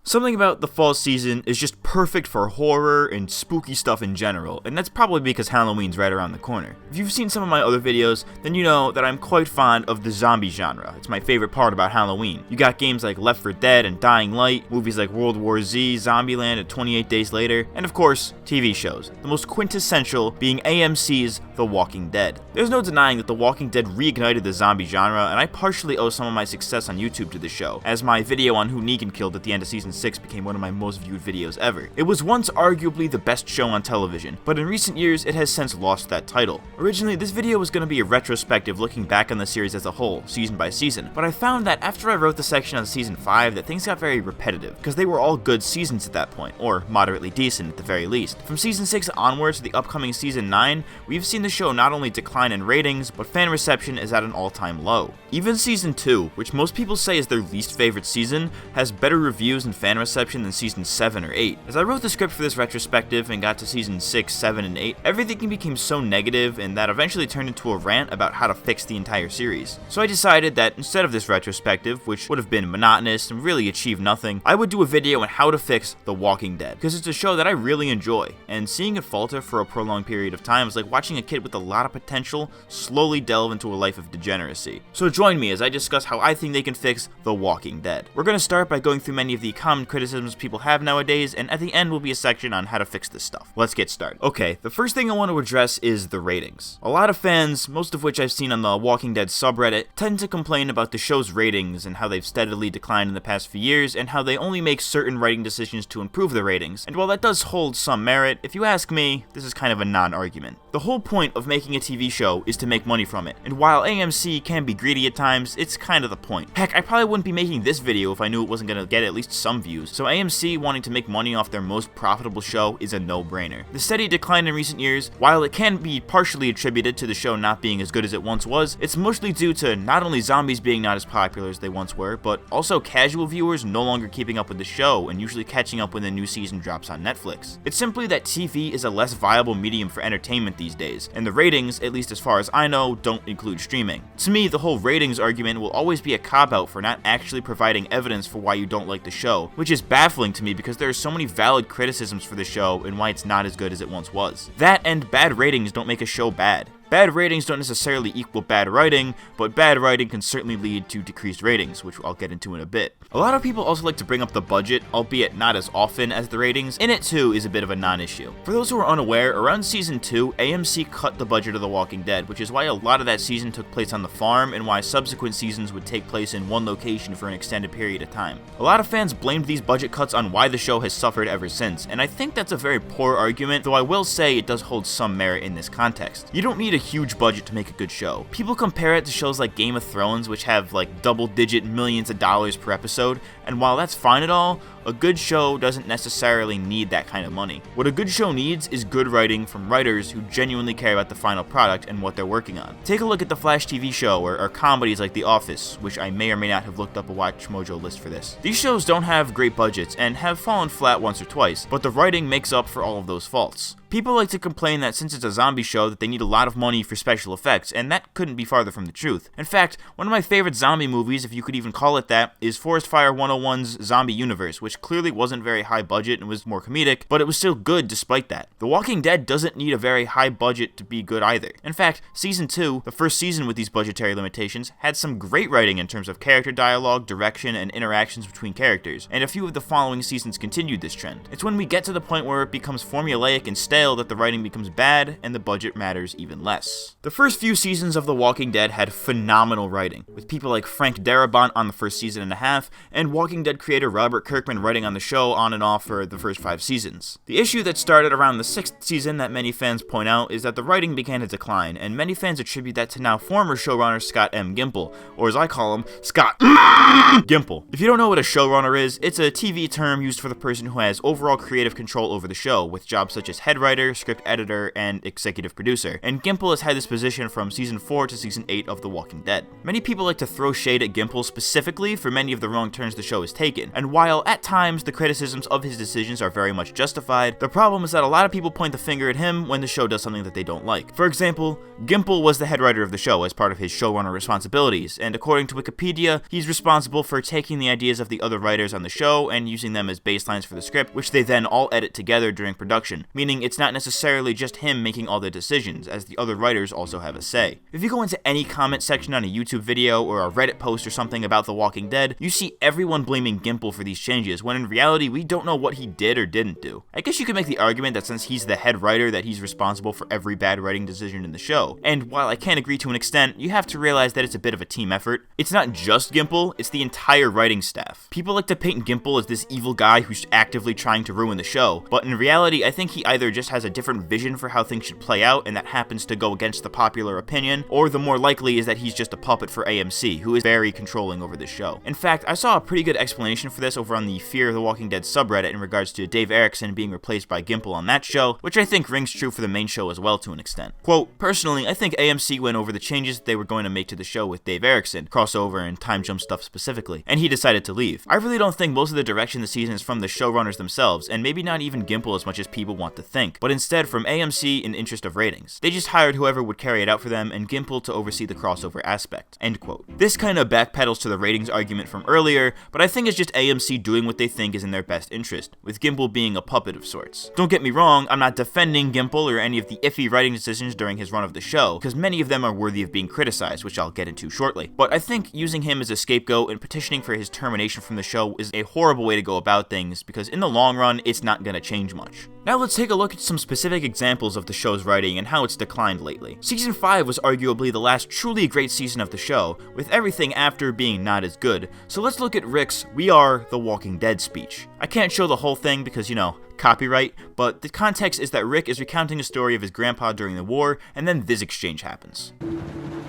Something about the fall season is just perfect for horror and spooky stuff in general, and that's probably because Halloween's right around the corner. If you've seen some of my other videos, then you know that I'm quite fond of the zombie genre. It's my favorite part about Halloween. You got games like Left 4 Dead and Dying Light, movies like World War Z, Zombieland, and 28 Days Later, and of course, TV shows. The most quintessential being AMC's The Walking Dead. There's no denying that The Walking Dead reignited the zombie genre, and I partially owe some of my success on YouTube to the show, as my video on who Negan killed at the end of season 6 became one of my most viewed videos ever. It was once arguably the best show on television, but in recent years it has since lost that title. Originally, this video was going to be a retrospective looking back on the series as a whole, season by season, but I found that after I wrote the section on season 5 that things got very repetitive, because they were all good seasons at that point, or moderately decent at the very least. From season 6 onwards to the upcoming season 9, we've seen the show not only decline in ratings, but fan reception is at an all-time low. Even season 2, which most people say is their least favorite season, has better reviews and fan reception than season 7 or 8. As I wrote the script for this retrospective and got to season 6, 7, and 8, everything became so negative and that eventually turned into a rant about how to fix the entire series. So I decided that instead of this retrospective, which would have been monotonous and really achieved nothing, I would do a video on how to fix The Walking Dead, because it's a show that I really enjoy, and seeing it falter for a prolonged period of time is like watching a kid with a lot of potential slowly delve into a life of degeneracy. So join me as I discuss how I think they can fix The Walking Dead. We're going to start by going through many of the common criticisms people have nowadays, and at the end will be a section on how to fix this stuff. Let's get started. Okay, the first thing I want to address is the ratings. A lot of fans, most of which I've seen on the Walking Dead subreddit, tend to complain about the show's ratings and how they've steadily declined in the past few years, and how they only make certain writing decisions to improve the ratings. And while that does hold some merit, if you ask me, this is kind of a non-argument. The whole point of making a TV show is to make money from it, and while AMC can be greedy at times, it's kind of the point. Heck, I probably wouldn't be making this video if I knew it wasn't gonna get at least some views, so AMC wanting to make money off their most profitable show is a no-brainer. The steady decline in recent years, while it can be partially attributed to the show not being as good as it once was, it's mostly due to not only zombies being not as popular as they once were, but also casual viewers no longer keeping up with the show and usually catching up when the new season drops on Netflix. It's simply that TV is a less viable medium for entertainment these days, and the ratings, at least as far as I know, don't include streaming. To me, the whole ratings argument will always be a cop-out for not actually providing evidence for why you don't like the show, which is baffling to me because there are so many valid criticisms for the show and why it's not as good as it once was. That and bad ratings don't make a show bad. Bad ratings don't necessarily equal bad writing, but bad writing can certainly lead to decreased ratings, which I'll get into in a bit. A lot of people also like to bring up the budget, albeit not as often as the ratings, and it too is a bit of a non-issue. For those who are unaware, around season 2, AMC cut the budget of The Walking Dead, which is why a lot of that season took place on the farm, and why subsequent seasons would take place in one location for an extended period of time. A lot of fans blamed these budget cuts on why the show has suffered ever since, and I think that's a very poor argument, though I will say it does hold some merit in this context. You don't need a huge budget to make a good show. People compare it to shows like Game of Thrones, which have like double-digit millions of dollars per episode, and while that's fine at all, a good show doesn't necessarily need that kind of money. What a good show needs is good writing from writers who genuinely care about the final product and what they're working on. Take a look at the Flash TV show or comedies like The Office, which I may or may not have looked up a Watch Mojo list for this. These shows don't have great budgets and have fallen flat once or twice, but the writing makes up for all of those faults. People like to complain that since it's a zombie show that they need a lot of money for special effects, and that couldn't be farther from the truth. In fact, one of my favorite zombie movies, if you could even call it that, is Forest Fire 101's Zombie Universe, which clearly wasn't very high budget and was more comedic, but it was still good despite that. The Walking Dead doesn't need a very high budget to be good either. In fact, season 2, the first season with these budgetary limitations, had some great writing in terms of character dialogue, direction, and interactions between characters, and a few of the following seasons continued this trend. It's when we get to the point where it becomes formulaic and stale that the writing becomes bad and the budget matters even less. The first few seasons of The Walking Dead had phenomenal writing, with people like Frank Darabont on the first season and a half, and Walking Dead creator Robert Kirkman writing on the show on and off for the first 5 seasons. The issue that started around the 6th season that many fans point out is that the writing began to decline, and many fans attribute that to now former showrunner Scott M. Gimple, or as I call him, Scott Gimple. If you don't know what a showrunner is, it's a TV term used for the person who has overall creative control over the show, with jobs such as head writer, script editor, and executive producer, and Gimple has had this position from season 4 to season 8 of The Walking Dead. Many people like to throw shade at Gimple specifically for many of the wrong turns the show has taken, and while at times times the criticisms of his decisions are very much justified. The problem is that a lot of people point the finger at him when the show does something that they don't like. For example, Gimple was the head writer of the show as part of his showrunner responsibilities, and according to Wikipedia, he's responsible for taking the ideas of the other writers on the show and using them as baselines for the script, which they then all edit together during production, meaning it's not necessarily just him making all the decisions, as the other writers also have a say. If you go into any comment section on a YouTube video or a Reddit post or something about The Walking Dead, you see everyone blaming Gimple for these changes, when in reality we don't know what he did or didn't do. I guess you could make the argument that since he's the head writer that he's responsible for every bad writing decision in the show, and while I can agree to an extent, you have to realize that it's a bit of a team effort. It's not just Gimple, it's the entire writing staff. People like to paint Gimple as this evil guy who's actively trying to ruin the show, but in reality I think he either just has a different vision for how things should play out and that happens to go against the popular opinion, or the more likely is that he's just a puppet for AMC, who is very controlling over the show. In fact, I saw a pretty good explanation for this over on the Fear of the Walking Dead subreddit in regards to Dave Erickson being replaced by Gimple on that show, which I think rings true for the main show as well to an extent. Quote, personally, I think AMC went over the changes they were going to make to the show with Dave Erickson, crossover and time jump stuff specifically, and he decided to leave. I really don't think most of the direction the season is from the showrunners themselves, and maybe not even Gimple as much as people want to think, but instead from AMC in interest of ratings. They just hired whoever would carry it out for them and Gimple to oversee the crossover aspect. End quote. This kind of backpedals to the ratings argument from earlier, but I think it's just AMC doing what they think is in their best interest, with Gimple being a puppet of sorts. Don't get me wrong, I'm not defending Gimple or any of the iffy writing decisions during his run of the show, because many of them are worthy of being criticized, which I'll get into shortly. But I think using him as a scapegoat and petitioning for his termination from the show is a horrible way to go about things, because in the long run, it's not gonna change much. Now let's take a look at some specific examples of the show's writing and how it's declined lately. Season 5 was arguably the last truly great season of the show, with everything after being not as good, so let's look at Rick's "We are the Walking Dead" speech. I can't show the whole thing because, copyright, but the context is that Rick is recounting a story of his grandpa during the war, and then this exchange happens.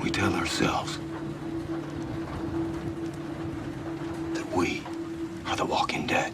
We tell ourselves that we are the Walking Dead.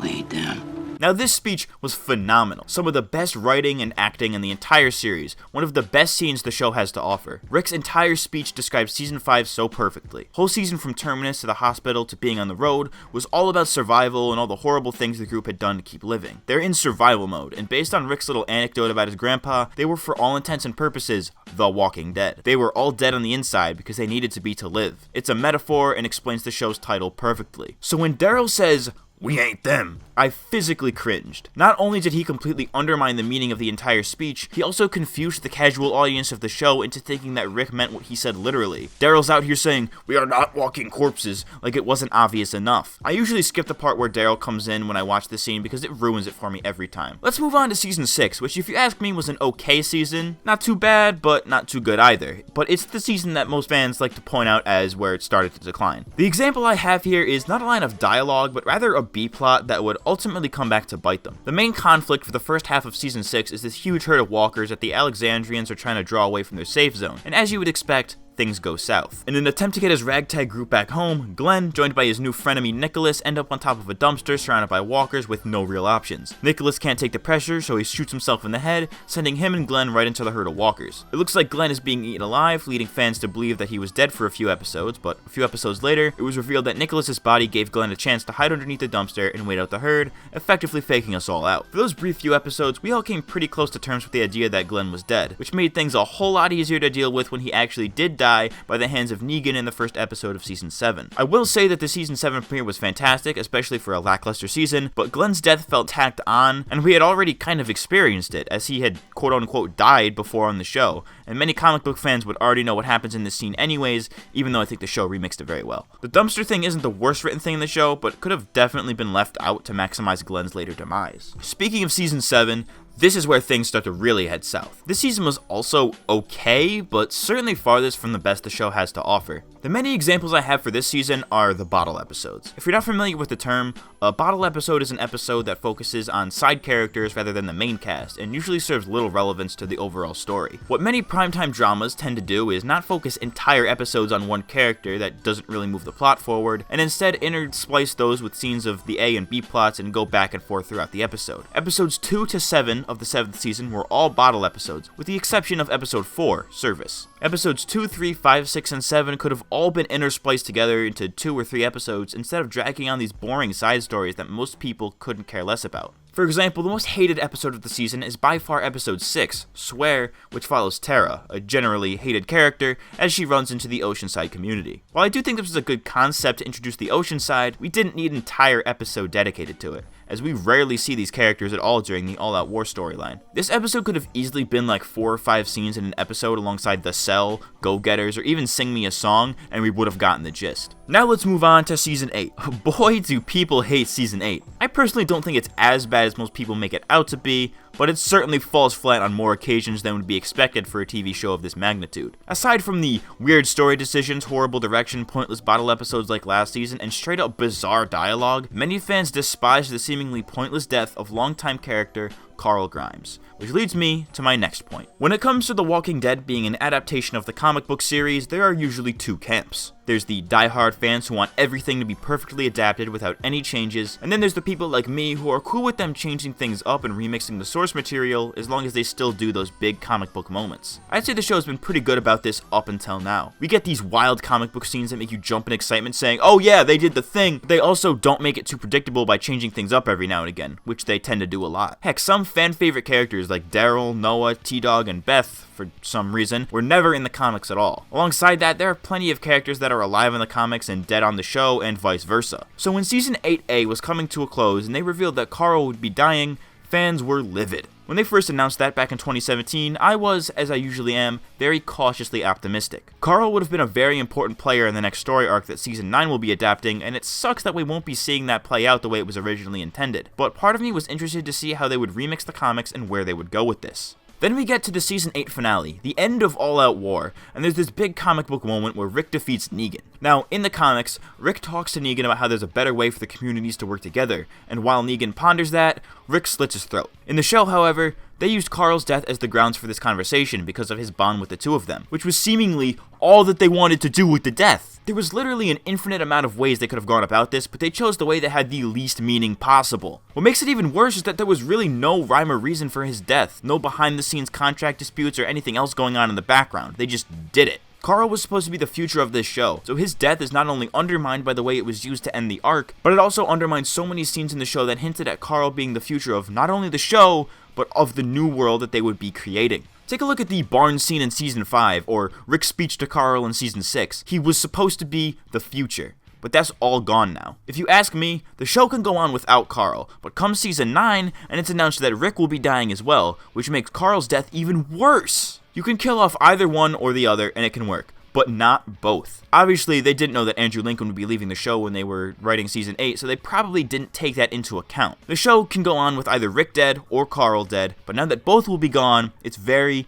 Lead them. Now this speech was phenomenal. Some of the best writing and acting in the entire series, one of the best scenes the show has to offer. Rick's entire speech describes Season 5 so perfectly. Whole season from Terminus to the hospital to being on the road was all about survival and all the horrible things the group had done to keep living. They're in survival mode, and based on Rick's little anecdote about his grandpa, they were for all intents and purposes the Walking Dead. They were all dead on the inside because they needed to be to live. It's a metaphor and explains the show's title perfectly. So when Daryl says, "We ain't them," I physically cringed. Not only did he completely undermine the meaning of the entire speech, he also confused the casual audience of the show into thinking that Rick meant what he said literally. Daryl's out here saying, "We are not walking corpses," like it wasn't obvious enough. I usually skip the part where Daryl comes in when I watch the scene because it ruins it for me every time. Let's move on to Season 6, which if you ask me was an okay season. Not too bad, but not too good either. But it's the season that most fans like to point out as where it started to decline. The example I have here is not a line of dialogue, but rather a B-plot that would ultimately come back to bite them. The main conflict for the first half of Season 6 is this huge herd of walkers that the Alexandrians are trying to draw away from their safe zone, and as you would expect, things go south. In an attempt to get his ragtag group back home, Glenn, joined by his new frenemy Nicholas, end up on top of a dumpster surrounded by walkers with no real options. Nicholas can't take the pressure, so he shoots himself in the head, sending him and Glenn right into the herd of walkers. It looks like Glenn is being eaten alive, leading fans to believe that he was dead for a few episodes, but a few episodes later, it was revealed that Nicholas's body gave Glenn a chance to hide underneath the dumpster and wait out the herd, effectively faking us all out. For those brief few episodes, we all came pretty close to terms with the idea that Glenn was dead, which made things a whole lot easier to deal with when he actually did die by the hands of Negan in the first episode of Season 7. I will say that the Season 7 premiere was fantastic, especially for a lackluster season, but Glenn's death felt tacked on, and we had already kind of experienced it, as he had quote-unquote died before on the show, and many comic book fans would already know what happens in this scene anyways, even though I think the show remixed it very well. The dumpster thing isn't the worst written thing in the show, but could have definitely been left out to maximize Glenn's later demise. Speaking of Season 7, this is where things start to really head south. This season was also okay, but certainly farthest from the best the show has to offer. The many examples I have for this season are the bottle episodes. If you're not familiar with the term, a bottle episode is an episode that focuses on side characters rather than the main cast, and usually serves little relevance to the overall story. What many primetime dramas tend to do is not focus entire episodes on one character that doesn't really move the plot forward, and instead intersplice those with scenes of the A and B plots and go back and forth throughout the episode. Episodes 2 to 7 of the 7th season were all bottle episodes, with the exception of episode 4, Service. Episodes 2, 3, 5, 6, and 7 could have all been interspliced together into 2 or 3 episodes instead of dragging on these boring side stories that most people couldn't care less about. For example, the most hated episode of the season is by far episode 6, Swear, which follows Tara, a generally hated character, as she runs into the Oceanside community. While I do think this was a good concept to introduce the Oceanside, we didn't need an entire episode dedicated to it, as we rarely see these characters at all during the All Out War storyline. This episode could have easily been like 4 or 5 scenes in an episode alongside The Cell, Go-Getters, or even Sing Me a Song, and we would have gotten the gist. Now let's move on to Season 8. Boy, do people hate Season 8. I personally don't think it's as bad as most people make it out to be, but it certainly falls flat on more occasions than would be expected for a TV show of this magnitude. Aside from the weird story decisions, horrible direction, pointless bottle episodes like last season, and straight up bizarre dialogue, many fans despise the seemingly pointless death of longtime character Carl Grimes. Which leads me to my next point. When it comes to The Walking Dead being an adaptation of the comic book series, there are usually 2 camps. There's the die-hard fans who want everything to be perfectly adapted without any changes, and then there's the people like me who are cool with them changing things up and remixing the source material as long as they still do those big comic book moments. I'd say the show's been pretty good about this up until now. We get these wild comic book scenes that make you jump in excitement saying, oh yeah, they did the thing, but they also don't make it too predictable by changing things up every now and again, which they tend to do a lot. Heck, some fan-favorite characters like Daryl, Noah, T-Dog, and Beth, for some reason, were never in the comics at all. Alongside that, there are plenty of characters that are alive in the comics and dead on the show, and vice versa. So when Season 8A was coming to a close and they revealed that Carl would be dying, fans were livid. When they first announced that back in 2017, I was, as I usually am, very cautiously optimistic. Carl would have been a very important player in the next story arc that Season 9 will be adapting, and it sucks that we won't be seeing that play out the way it was originally intended. But part of me was interested to see how they would remix the comics and where they would go with this. Then we get to the Season 8 finale, the end of All Out War, and there's this big comic book moment where Rick defeats Negan. Now, in the comics, Rick talks to Negan about how there's a better way for the communities to work together, and while Negan ponders that, Rick slits his throat. In the show, however, they used Carl's death as the grounds for this conversation because of his bond with the two of them, which was seemingly all that they wanted to do with the death. There was literally an infinite amount of ways they could have gone about this, but they chose the way that had the least meaning possible. What makes it even worse is that there was really no rhyme or reason for his death, no behind-the-scenes contract disputes or anything else going on in the background. They just did it. Carl was supposed to be the future of this show, so his death is not only undermined by the way it was used to end the arc, but it also undermines so many scenes in the show that hinted at Carl being the future of not only the show, but of the new world that they would be creating. Take a look at the barn scene in Season 5, or Rick's speech to Carl in Season 6. He was supposed to be the future, but that's all gone now. If you ask me, the show can go on without Carl, but come Season 9, and it's announced that Rick will be dying as well, which makes Carl's death even worse. You can kill off either one or the other, and it can work, but not both. Obviously, they didn't know that Andrew Lincoln would be leaving the show when they were writing Season 8, so they probably didn't take that into account. The show can go on with either Rick dead or Carl dead, but now that both will be gone, it's very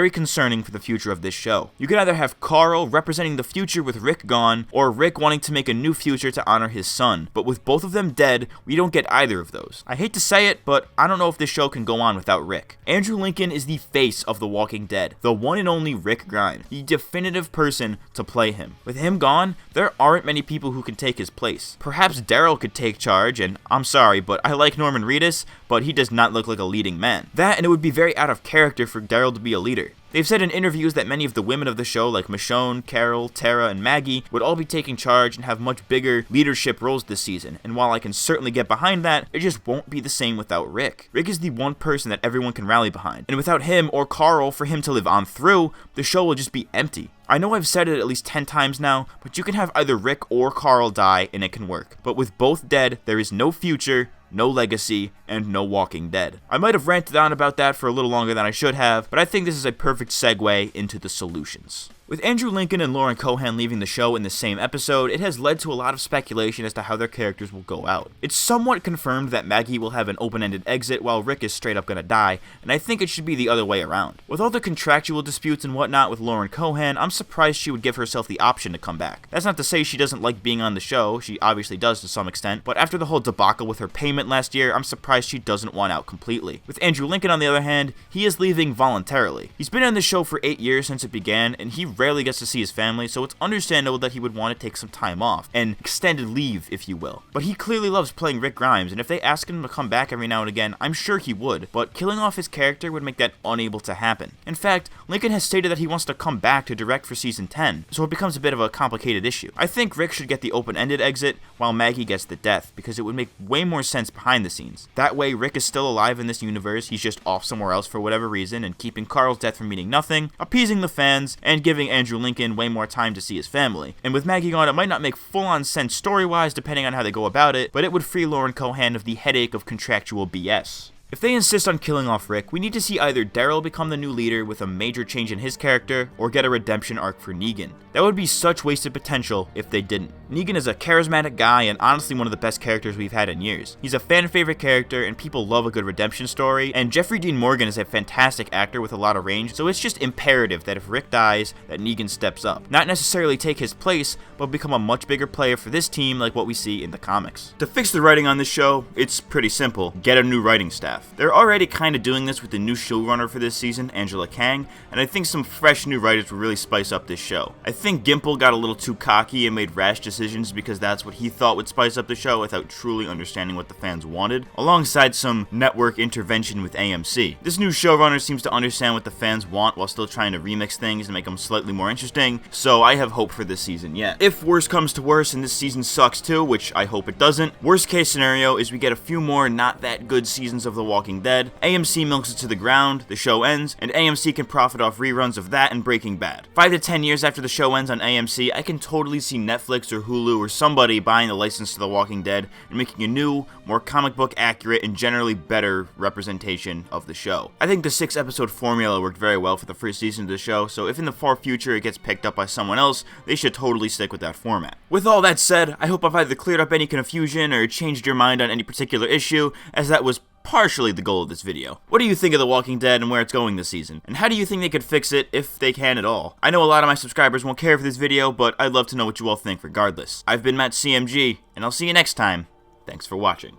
concerning for the future of this show. You can either have Carl representing the future with Rick gone, or Rick wanting to make a new future to honor his son, but with both of them dead, we don't get either of those. I hate to say it, but I don't know if this show can go on without Rick. Andrew Lincoln is the face of The Walking Dead, the one and only Rick Grimes, the definitive person to play him. With him gone, there aren't many people who can take his place. Perhaps Daryl could take charge, and I'm sorry, but I like Norman Reedus, but he does not look like a leading man. That, and it would be very out of character for Daryl to be a leader. They've said in interviews that many of the women of the show, like Michonne, Carol, Tara, and Maggie, would all be taking charge and have much bigger leadership roles this season, and while I can certainly get behind that, it just won't be the same without Rick. Rick is the one person that everyone can rally behind, and without him or Carl for him to live on through, the show will just be empty. I know I've said it at least 10 times now, but you can have either Rick or Carl die and it can work. But with both dead, there is no future, no legacy, and no Walking Dead. I might have ranted on about that for a little longer than I should have, but I think this is a perfect segue into the solutions. With Andrew Lincoln and Lauren Cohan leaving the show in the same episode, it has led to a lot of speculation as to how their characters will go out. It's somewhat confirmed that Maggie will have an open-ended exit while Rick is straight up gonna die, and I think it should be the other way around. With all the contractual disputes and whatnot with Lauren Cohan, I'm surprised she would give herself the option to come back. That's not to say she doesn't like being on the show, she obviously does to some extent, but after the whole debacle with her payment last year, I'm surprised she doesn't want out completely. With Andrew Lincoln on the other hand, he is leaving voluntarily. He's been on the show for 8 years since it began, and he rarely gets to see his family, so it's understandable that he would want to take some time off, an extended leave, if you will. But he clearly loves playing Rick Grimes, and if they ask him to come back every now and again, I'm sure he would, but killing off his character would make that unable to happen. In fact, Lincoln has stated that he wants to come back to direct for season 10, so it becomes a bit of a complicated issue. I think Rick should get the open-ended exit, while Maggie gets the death, because it would make way more sense behind the scenes. That way, Rick is still alive in this universe, he's just off somewhere else for whatever reason, and keeping Carl's death from meaning nothing, appeasing the fans, and giving Andrew Lincoln way more time to see his family. And with Maggie gone, it might not make full-on sense story-wise depending on how they go about it, but it would free Lauren Cohan of the headache of contractual BS. If they insist on killing off Rick, we need to see either Daryl become the new leader with a major change in his character, or get a redemption arc for Negan. That would be such wasted potential if they didn't. Negan is a charismatic guy and honestly one of the best characters we've had in years. He's a fan favorite character and people love a good redemption story, and Jeffrey Dean Morgan is a fantastic actor with a lot of range, so it's just imperative that if Rick dies, that Negan steps up. Not necessarily take his place, but become a much bigger player for this team like what we see in the comics. To fix the writing on this show, it's pretty simple. Get a new writing staff. They're already kind of doing this with the new showrunner for this season, Angela Kang, and I think some fresh new writers will really spice up this show. I think Gimple got a little too cocky and made rash decisions because that's what he thought would spice up the show without truly understanding what the fans wanted, alongside some network intervention with AMC. This new showrunner seems to understand what the fans want while still trying to remix things and make them slightly more interesting, so I have hope for this season yet. If worse comes to worse and this season sucks too, which I hope it doesn't, worst case scenario is we get a few more not that good seasons of The Walking Dead, AMC milks it to the ground, the show ends, and AMC can profit off reruns of that and Breaking Bad. 5 to 10 years after the show ends on AMC, I can totally see Netflix or Hulu or somebody buying the license to The Walking Dead and making a new, more comic book accurate and generally better representation of the show. I think the 6-episode formula worked very well for the first season of the show, so if in the far future it gets picked up by someone else, they should totally stick with that format. With all that said, I hope I've either cleared up any confusion or changed your mind on any particular issue, as that was partially the goal of this video. What do you think of The Walking Dead and where it's going this season? And how do you think they could fix it, if they can at all? I know a lot of my subscribers won't care for this video, but I'd love to know what you all think regardless. I've been Matt CMG, and I'll see you next time. Thanks for watching.